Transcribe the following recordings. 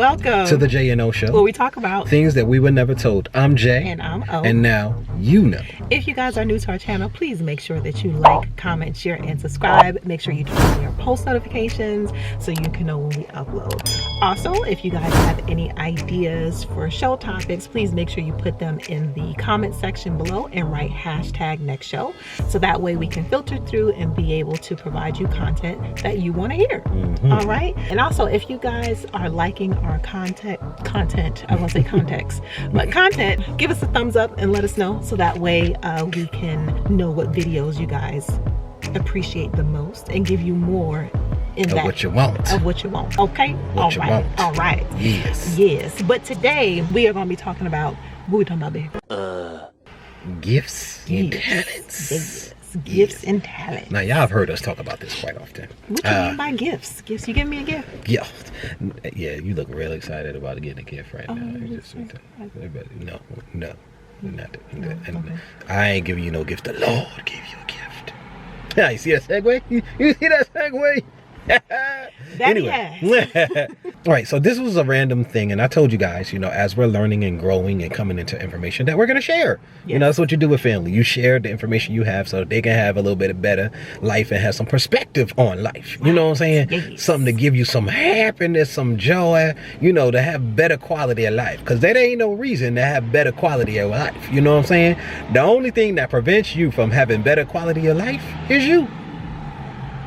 Welcome to the J&O Show, where we talk about things that we were never told. I'm Jay. And I'm O. And now you know. If you guys are new to our channel, please make sure that you like, comment, share, and subscribe. Make sure you turn on your post notifications so you can know when we upload. Also, if you guys have any ideas for show topics, please make sure you put them in the comment section below and write #NextShow, so that way we can filter through and be able to provide you content that you want to hear. All right. And also, if you guys are liking our content, I won't say context, but content, give us a thumbs up and let us know, so that way we can know what videos you guys appreciate the most and give you more in of that what you want. Of what you want. Okay. What you want. All right. Yes. But today we are going to be talking about, what are we talking about, babe? Gifts and talents. Yes. Gifts and talents. Now, y'all have heard us talk about this quite often. What do you mean by gifts? Gifts? You give me a gift? Gift. Yeah, you look real excited about getting a gift right now. No, not that. I ain't giving you no gift. The Lord gave you a gift. Yeah, you see that segue? You see that segue? Anyway. All right, so this was a random thing, and I told you guys, you know, as we're learning and growing and coming into information, that we're going to share. Yes. You know, that's what you do with family. You share the information you have so that they can have a little bit of better life and have some perspective on life. You know what I'm saying? Yes. Something to give you some happiness, some joy, you know, to have better quality of life. Because there ain't no reason to have better quality of life. You know what I'm saying? The only thing that prevents you from having better quality of life is you.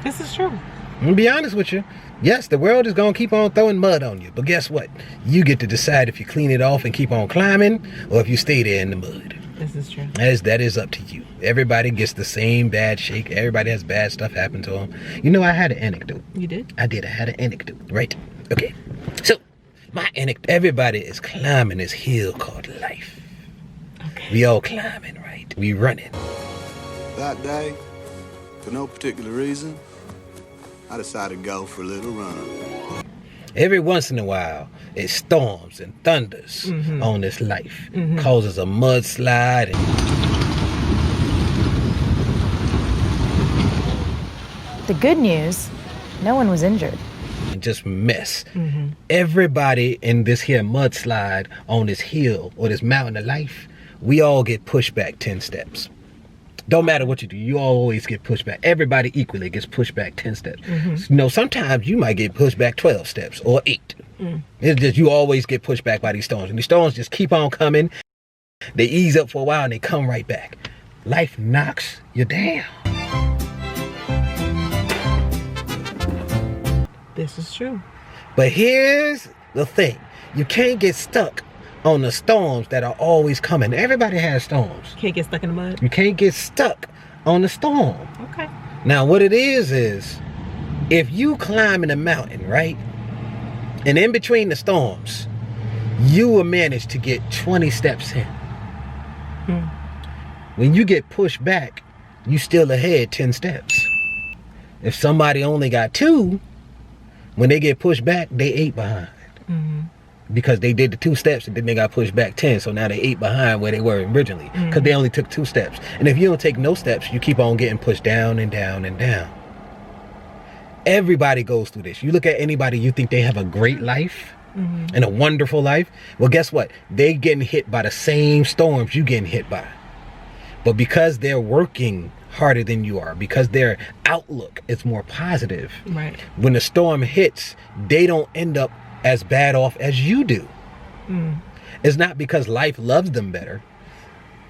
This is true. I'm gonna be honest with you. Yes, the world is gonna keep on throwing mud on you, but guess what? You get to decide if you clean it off and keep on climbing, or if you stay there in the mud. This is true. That is up to you. Everybody gets the same bad shake. Everybody has bad stuff happen to them. You know, I had an anecdote. You did? I did. I had an anecdote. Right? Okay. So my anecdote. Everybody is climbing this hill called life. Okay. We all climbing, right? We running. That day, for no particular reason, I decided to go for a little run. Every once in a while, it storms and thunders on this life. Causes a mudslide. The good news, no one was injured. And just mess. Everybody in this here mudslide on this hill or this mountain of life, we all get pushed back 10 steps. Don't matter what you do, you always get pushed back. Everybody equally gets pushed back 10 steps. You know, sometimes you might get pushed back 12 steps or 8. It's just you always get pushed back by these storms. And these storms just keep on coming. They ease up for a while and they come right back. Life knocks you down. This is true. But here's the thing. You can't get stuck on the storms that are always coming. Everybody has storms. Can't get stuck in the mud. You can't get stuck on the storm. Okay. Now what it is if you climb in a mountain, right? And in between the storms, you will manage to get 20 steps in. When you get pushed back, you still ahead 10 steps. If somebody only got 2, when they get pushed back, they 8 behind. Because they did the 2 steps and then they got pushed back 10, so now they 8 behind where they were originally, because they only took 2 steps. And if you don't take no steps, you keep on getting pushed down and down and down. Everybody goes through this. You look at anybody, you think they have a great life and a wonderful life. Well, guess what? They getting hit by the same storms you getting hit by. But because they're working harder than you are, because their outlook is more positive, right, when the storm hits, they don't end up as bad off as you do. It's not because life loves them better.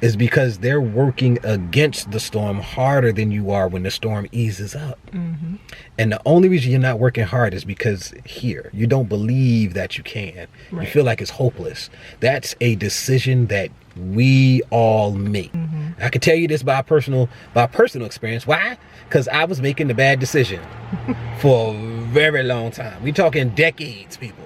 It's because they're working against the storm harder than you are when the storm eases up. And the only reason you're not working hard is because here, you don't believe that you can. Right. You feel like it's hopeless. That's a decision that we all make. I can tell you this by personal experience. Why? Because I was making the bad decision for a very long time. We talking decades, people.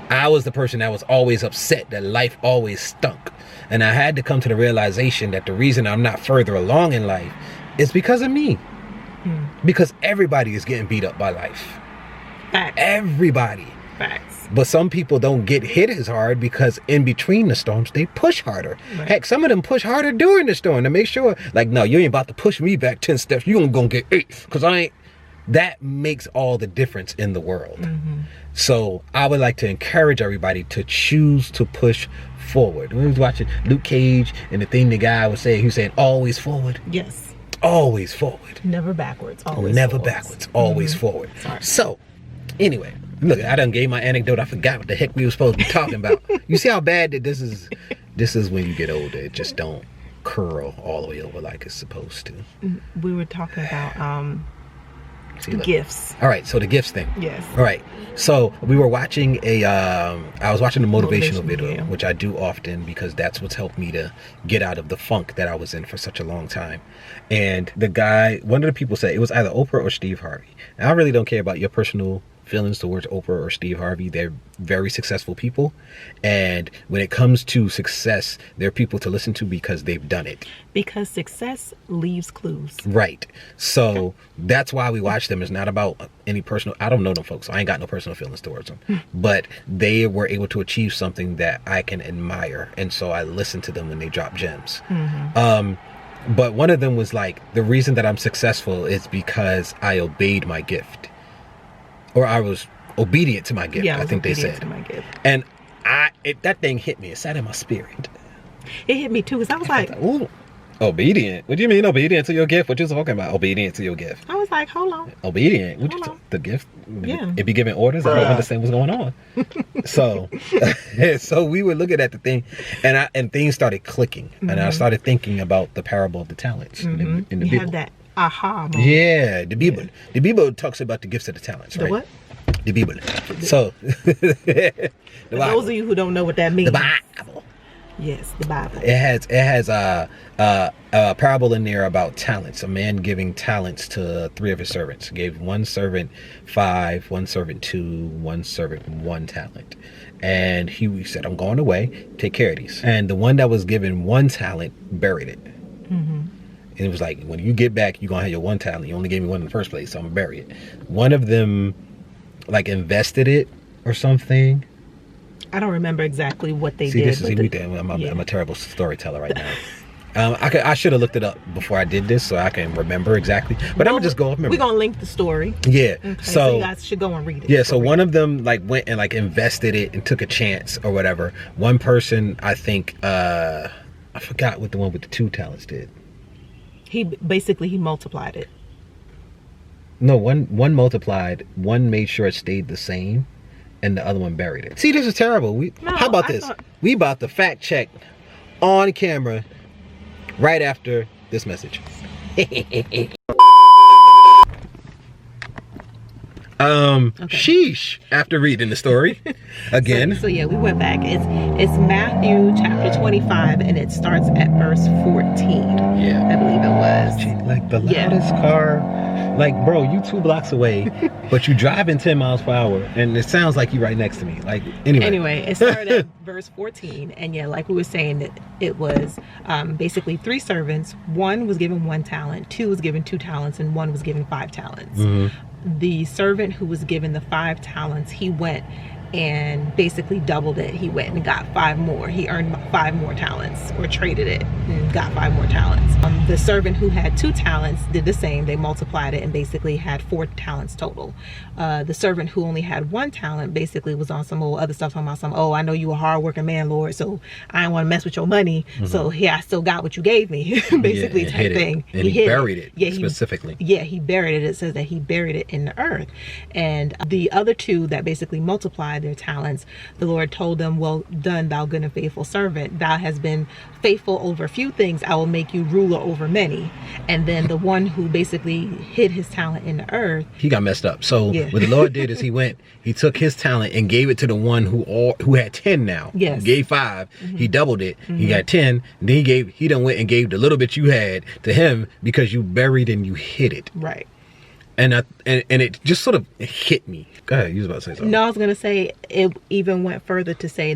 I was the person that was always upset that life always stunk. And I had to come to the realization that the reason I'm not further along in life is because of me. Because everybody is getting beat up by life. Facts. Everybody. Facts. But some people don't get hit as hard because in between the storms, they push harder. Right. Heck, some of them push harder during the storm to make sure, like, no, you ain't about to push me back 10 steps. You ain't gonna get 8 because I ain't. that makes all the difference in the world. So I would like to encourage everybody to choose to push forward. When we was watching Luke Cage, and the thing the guy was saying, he was saying always forward. Yes. Always forward. Never backwards. Always Never forwards. backwards. Always forward. Sorry. So anyway, look, I done gave my anecdote. I forgot what the heck we were supposed to be talking about. You see how bad that this is? This is when you get older. It just don't curl all the way over like it's supposed to. We were talking about See, look. gifts. All right, so the gifts thing. Yes. All right, so we were watching I was watching a motivational video, video. which I do often because that's what's helped me to get out of the funk that I was in for such a long time. And the guy, one of the people said, it was either Oprah or Steve Harvey. And I really don't care about your personal feelings towards Oprah or Steve Harvey. They're very successful people, and when it comes to success, they're people to listen to because they've done it. Because success leaves clues. Right. So that's why we watch them. It's not about any personal, I don't know them folks, so I ain't got no personal feelings towards them. But they were able to achieve something that I can admire, and so I listen to them when they drop gems. But one of them was like, the reason that I'm successful is because I obeyed my gift, or I was obedient to my gift. Yeah, I think they obedient said. to my gift. And that thing hit me. It sat in my spirit. It hit me too, because I was like, Ooh, obedient? What do you mean obedient to your gift? What you talking about? Obedient to your gift? hold on. Obedient? What Hold you on. the gift? Yeah. It be giving orders? I don't understand what's going on. So, so we were looking at the thing, and things started clicking, and I started thinking about the parable of the talents in the You Bible. have that aha moment. Yeah, the Bible. The Bible talks about the gifts of the talents, The right? what? The Bible. So, the For those of you who don't know what that means. The Bible. Yes, the Bible. It has a parable in there about talents. A man giving talents to 3 of his servants. Gave one servant 5, one servant 2, one servant 1 talent. And he said, I'm going away, take care of these. And the one that was given 1 talent buried it. And it was like, when you get back, you're gonna have your 1 talent. You only gave me 1 in the first place, so I'm gonna bury it. One of them like invested it or something. I don't remember exactly what they See, did. this is I'm a terrible storyteller right now. I should have looked it up before I did this so I can remember exactly. But I'm gonna just go off memory. We're gonna link the story. Yeah. Okay, So you guys should go and read it. yeah, so one of them like went and like invested it and took a chance or whatever. One person, I think, I forgot what the one with the 2 talents did. He multiplied it. No, one multiplied, one made sure it stayed the same, and the other one buried it. See, this is terrible. How about this? We about to fact check on camera right after this message. Sheesh. After reading the story again. So yeah, we went back. It's Matthew chapter 25, and it starts at verse 14. Yeah. I believe it was. Gee, like the Yeah. loudest car. Like, bro, you 2 blocks away, but you driving 10 miles per hour, and it sounds like you right next to me. Like, anyway. It started at verse 14, and yeah, like we were saying, that it was basically 3 servants. 1 was given 1 talent, 2 was given 2 talents, and 1 was given 5 talents. The servant who was given the 5 talents, he went and basically doubled it. He went and got 5 more. He earned 5 more talents, or traded it and got 5 more talents. The servant who had 2 talents did the same. They multiplied it and basically had 4 talents total. The servant who only had 1 talent basically was on some old other stuff, talking about some, oh, I know you a hard-working man, Lord, so I don't want to mess with your money. So yeah, I still got what you gave me, basically, Yeah, type thing. And he buried it, yeah, specifically. He buried it. It says that he buried it in the earth. And the other 2 that basically multiplied their talents, the Lord told them, well done, thou good and faithful servant. Thou has been faithful over a few things, I will make you ruler over many. And then the one who basically hid his talent in the earth, he got messed up. So Yeah. what the Lord did is he took his talent and gave it to the one who had 10 now. Yes. He gave 5. He doubled it. He got 10. And then he done went and gave the little bit you had to him because you buried and you hid it. right? And it just sort of hit me. Go ahead, you was about to say something. No, I was gonna say it even went further to say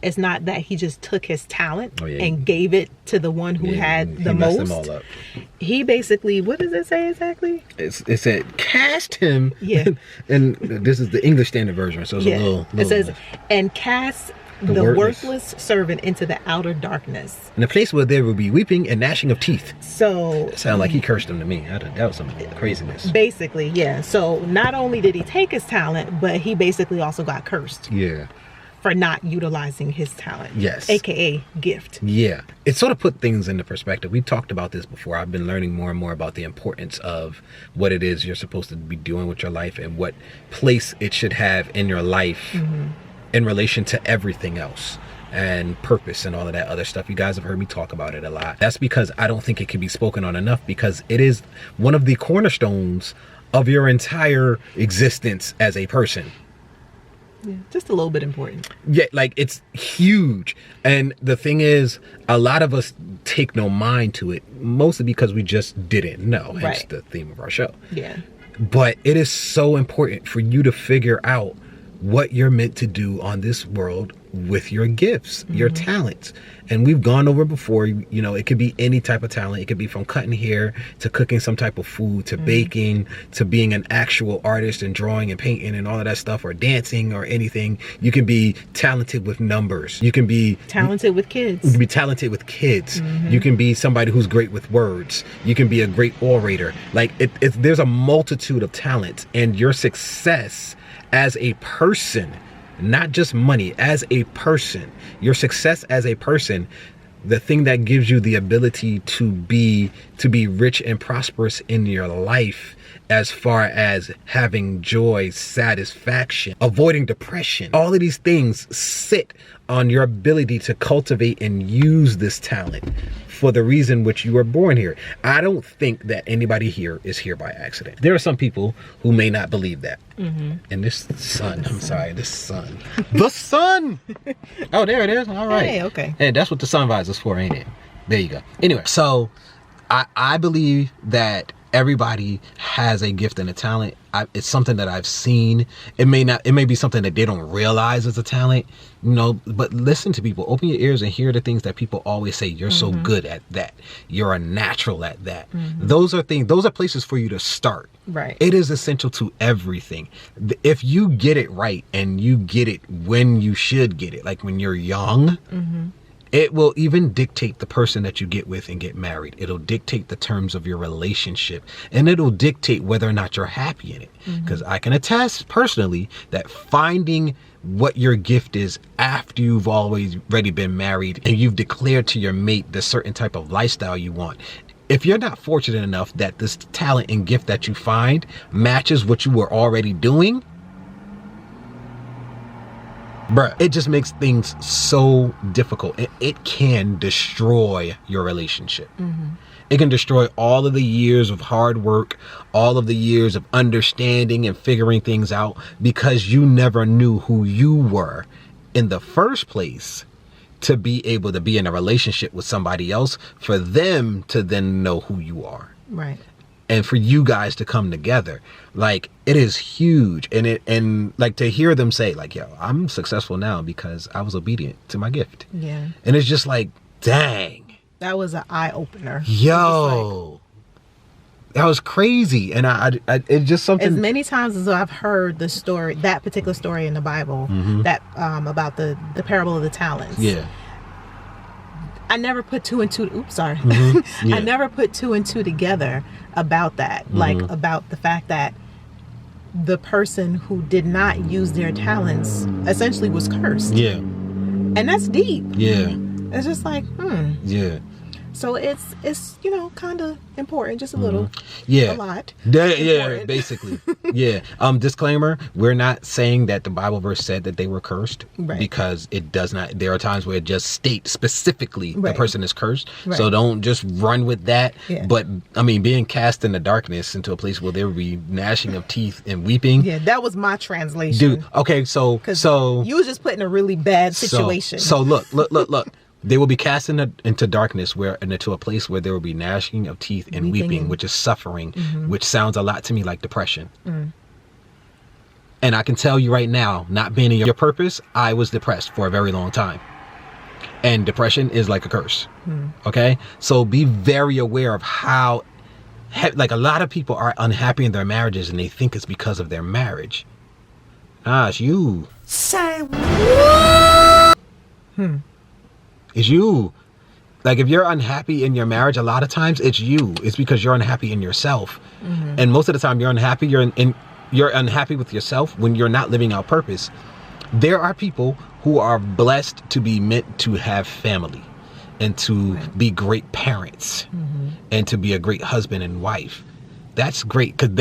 it's not that he just took his talent and gave it to the one who had the messed most. them all up. He basically, what does it say exactly? It said cast him. Yeah. And this is the English Standard Version, so it's a little It says, less. and cast the worthless servant into the outer darkness. In a place where there will be weeping and gnashing of teeth. So It sounded like he cursed him to me. That was some craziness. basically, yeah. So not only did he take his talent, but he basically also got cursed Yeah. for not utilizing his talent. Yes. AKA gift. Yeah. It sort of put things into perspective. We talked about this before. I've been learning more and more about the importance of what it is you're supposed to be doing with your life and what place it should have in your life in relation to everything else and purpose and all of that other stuff. You guys have heard me talk about it a lot. That's because I don't think it can be spoken on enough, because it is one of the cornerstones of your entire existence as a person. Yeah, just a little bit important. Yeah, like it's huge. And the thing is, a lot of us take no mind to it, mostly because we just didn't know. Hence Right. the theme of our show. Yeah. But it is so important for you to figure out what you're meant to do on this world with your gifts, your talents. And we've gone over before, you know, it could be any type of talent. It could be from cutting hair to cooking some type of food to baking to being an actual artist and drawing and painting and all of that stuff, or dancing or anything. You can be talented with numbers. You can be Talented with kids. you can be talented with kids. You can be somebody who's great with words. You can be a great orator. Like there's a multitude of talents, and your success as a person, not just money, as a person, your success as a person, the thing that gives you the ability to be rich and prosperous in your life, as far as having joy, satisfaction, avoiding depression, all of these things sit on your ability to cultivate and use this talent for the reason which you were born here. I don't think that anybody here is here by accident. There are some people who may not believe that. And this sun, the sun. Oh, there it is. All right. Hey, okay. Hey, that's what the sun visor's for, ain't it? There you go. Anyway, so I believe that everybody has a gift and a talent. It's something that I've seen. It may be something that they don't realize is a talent, you know, but listen to people, open your ears and hear the things that people always say. You're so good at that. You're a natural at that. Those are places for you to start. Right. It is essential to everything. If you get it right and you get it when you should get it, like when you're young, it will even dictate the person that you get with and get married. It'll dictate the terms of your relationship, and it'll dictate whether or not you're happy in it. Because I can attest personally that finding what your gift is after you've already been married and you've declared to your mate the certain type of lifestyle you want, if you're not fortunate enough that this talent and gift that you find matches what you were already doing, bruh, it just makes things so difficult. It can destroy your relationship. It can destroy all of the years of hard work, all of the years of understanding and figuring things out, because you never knew who you were in the first place to be able to be in a relationship with somebody else, for them to then know who you are. Right. And for you guys to come together, like, it is huge. And like, to hear them say, like, yo, I'm successful now because I was obedient to my gift. Yeah. And it's just like, dang. That was an eye opener. Yo. That was crazy. And I it's just something. As many times as I've heard the story, that particular story in the Bible, that about the parable of the talents. Yeah. I never put two and two. Oops, sorry. Yeah. I never put two and two together about that. Like, about the fact that the person who did not use their talents essentially was cursed. Yeah. And that's deep. Yeah. It's just like, Yeah. So it's you know, kind of important, just a little. Yeah. A lot. Yeah, Important. basically. Yeah. Disclaimer, we're not saying that the Bible verse said that they were cursed, Right. because it does not. There are times where it just states specifically the Right. person is cursed. Right. So don't just run with that. Yeah. But I mean, being cast in the darkness into a place where there will be gnashing of teeth and weeping. Yeah, that was my translation. Dude, okay, so you was just put in a really bad situation. So look. They will be cast into darkness, into a place where there will be gnashing of teeth and weeping, which is suffering, which sounds a lot to me like depression. And I can tell you right now, not being in your purpose, I was depressed for a very long time. And depression is like a curse. Okay? So be very aware of how, like, a lot of people are unhappy in their marriages and they think it's because of their marriage. It's you. Say what? It's you. Like, if you're unhappy in your marriage, a lot of times it's you. It's because you're unhappy in yourself. And most of the time you're unhappy. You're unhappy with yourself when you're not living out purpose. There are people who are blessed to be meant to have family and to be great parents and to be a great husband and wife. That's great, because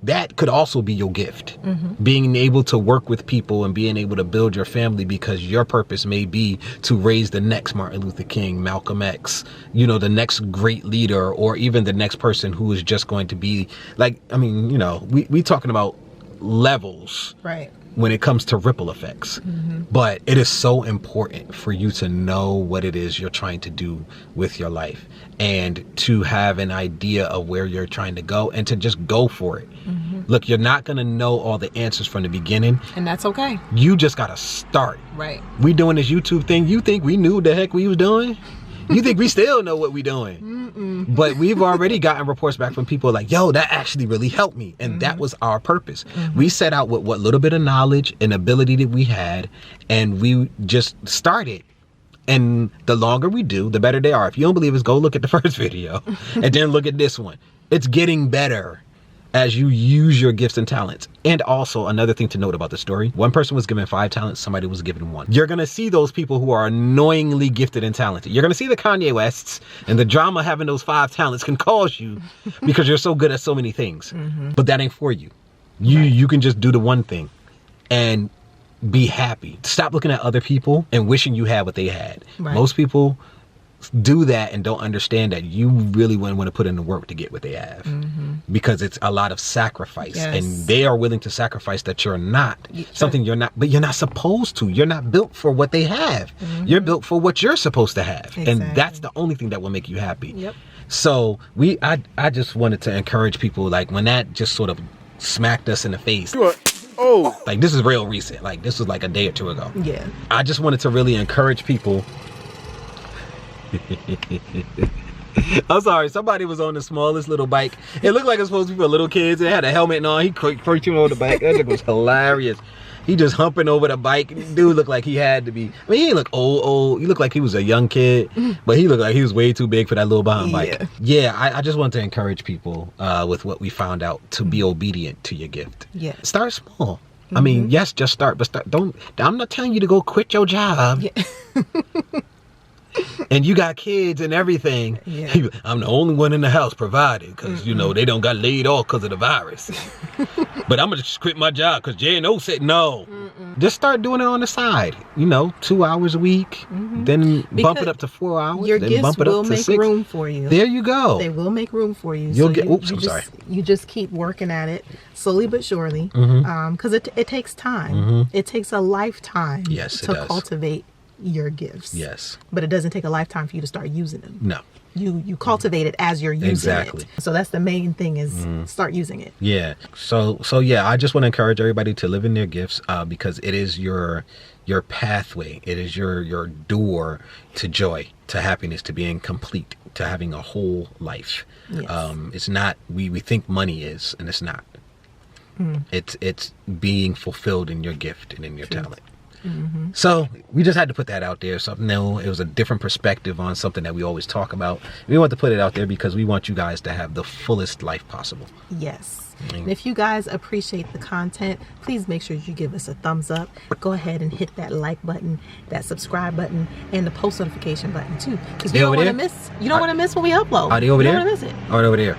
that could also be your gift. Being able to work with people and being able to build your family, because your purpose may be to raise the next Martin Luther King, Malcolm X, you know, the next great leader, or even the next person who is just going to be like, I mean, you know, we talking about levels. Right. When it comes to ripple effects. But it is so important for you to know what it is you're trying to do with your life, and to have an idea of where you're trying to go, and to just go for it. Look, you're not going to know all the answers from the beginning. And that's okay. You just got to start. Right. We doing this YouTube thing. You think we knew what the heck we was doing? You think we still know what we doing? But we've already gotten reports back from people like, yo, that actually really helped me. And that was our purpose. We set out with what little bit of knowledge and ability that we had, and we just started. And the longer we do, the better they are. If you don't believe us, go look at the first video and then look at this one. It's getting better as you use your gifts and talents. And also, another thing to note about the story, one person was given 5 talents, somebody was given 1. You're gonna see those people who are annoyingly gifted and talented. You're gonna see the Kanye Wests, and the drama having those 5 talents can cause you because you're so good at so many things. But that ain't for you. You can just do the one thing and be happy. Stop looking at other people and wishing you had what they had. Most people do that and don't understand that you really wouldn't want to put in the work to get what they have, because it's a lot of sacrifice, and they are willing to sacrifice that you're not something you're not, but you're not supposed to. You're not built for what they have. You're built for what you're supposed to have. And that's the only thing that will make you happy. So I just wanted to encourage people, like, when that just sort of smacked us in the face. Like, this is real recent. Like, this was like a day or 2 ago. I just wanted to really encourage people. I'm sorry, somebody was on the smallest little bike. It looked like it was supposed to be for little kids. It had a helmet on. He crouching over the bike. That was hilarious. He just humping over the bike. Dude looked like he had to be, I mean, he didn't look old. He looked like he was a young kid, but he looked like he was way too big for that little behind bike. I just want to encourage people with what we found out, to be obedient to your gift. Start small. I mean, yes, just start, but I'm not telling you to go quit your job. And you got kids and everything. I'm the only one in the house providing, because you know they don't got laid off because of the virus. But I'm gonna just quit my job because J&O said no. Just start doing it on the side. You know, 2 hours a week, then bump it up to 4 hours. Your then gifts bump it will up to make 6. room for you. There you go. They will make room for you. You'll so get. you Sorry. You just keep working at it slowly but surely, because it takes time. It takes a lifetime to cultivate your gifts. But it doesn't take a lifetime for you to start using them. No. You cultivate it as you're using it. So that's the main thing, is start using it. So yeah, I just want to encourage everybody to live in their gifts, because it is your pathway. It is your door to joy, to happiness, to being complete, to having a whole life. It's not, we think money is, and it's not. It's being fulfilled in your gift and in your talent. So we just had to put that out there. Something new. It was a different perspective on something that we always talk about. We want to put it out there because we want you guys to have the fullest life possible. And if you guys appreciate the content, please make sure you give us a thumbs up. Go ahead and hit that like button, that subscribe button, and the post notification button too, because you don't want to miss. You don't want to miss when we upload. Are they over there? You don't want to miss it. Are they over there?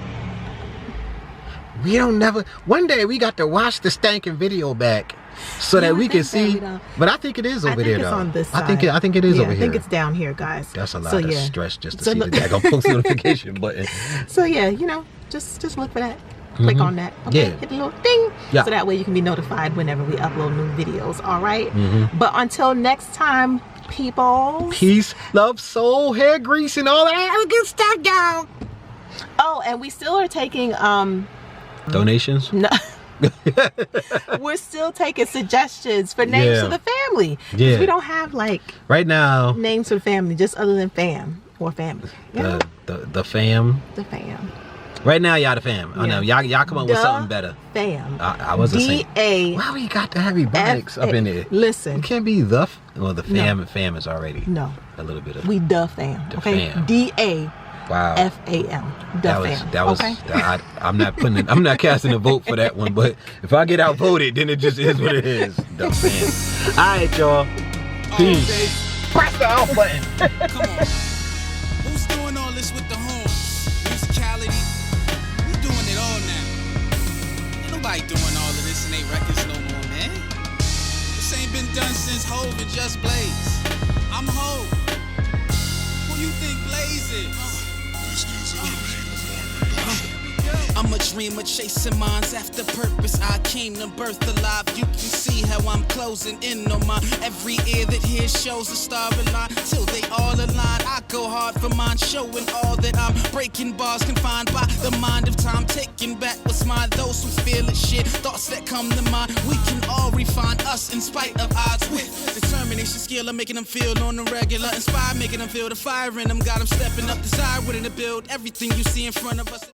We don't never. One day we got to watch the stankin' video back, so that we can see. But I think it is over there, though. It's on this side. I think it is over here. I think it's down here, guys. That's a lot of stress just to see the look, post notification button. So yeah, you know, just look for that. Click on that. Okay, hit the little ding. So that way you can be notified whenever we upload new videos. All right. But until next time, people. Peace, love, soul, hair grease, and all that good stuff, y'all. Oh, and we still are taking donations. No. We're still taking suggestions for names for the family. We don't have, like, right now, names for the family, just other than fam or family. The fam. The fam. Right now, y'all the fam. I know y'all come up with Da something better. Fam. I wasn't saying. D-A. Why we got to have ebonics up in there? Listen. It can't be the. Well, the fam is already. No. A little bit of. We da fam. The Okay. fam. D-A. Wow. F-A-M. Da fam. That was. Okay. I'm not casting a vote for that one. But if I get outvoted, then it just is what it is. The fam. All right, y'all. Peace. Press the off button. Come on. Who's doing all this with the horns? Musicality? We doing it all now. Ain't nobody doing all of this in they records no more, man. This ain't been done since Hov and Just Blaze. I'm Hov. Who you think Blaze is? I'm a dreamer chasing minds after purpose. I came to birth alive. You can see how I'm closing in on mine. Every ear that hears shows a star align. Till they all align. I go hard for mine, showing all that I'm breaking bars confined by the mind of time. Taking back what's mine. Those who feel it shit, thoughts that come to mind. We can all refine us in spite of odds with determination, skill of making them feel on the regular. Inspired, making them feel the fire in them. Got them stepping up, desire within the build. Everything you see in front of us.